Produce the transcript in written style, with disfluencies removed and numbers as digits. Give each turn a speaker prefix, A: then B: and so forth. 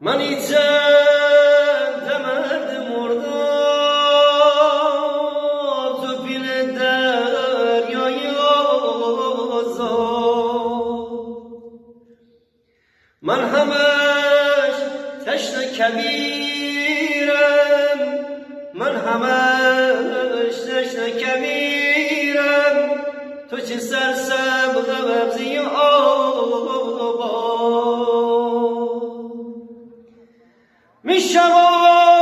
A: من ایچم مرد مردم تو پیل دریای آزاد من همش تشنه کبیرم من همش تشنه کبیرم تو چه سرسبزی آباد میشوم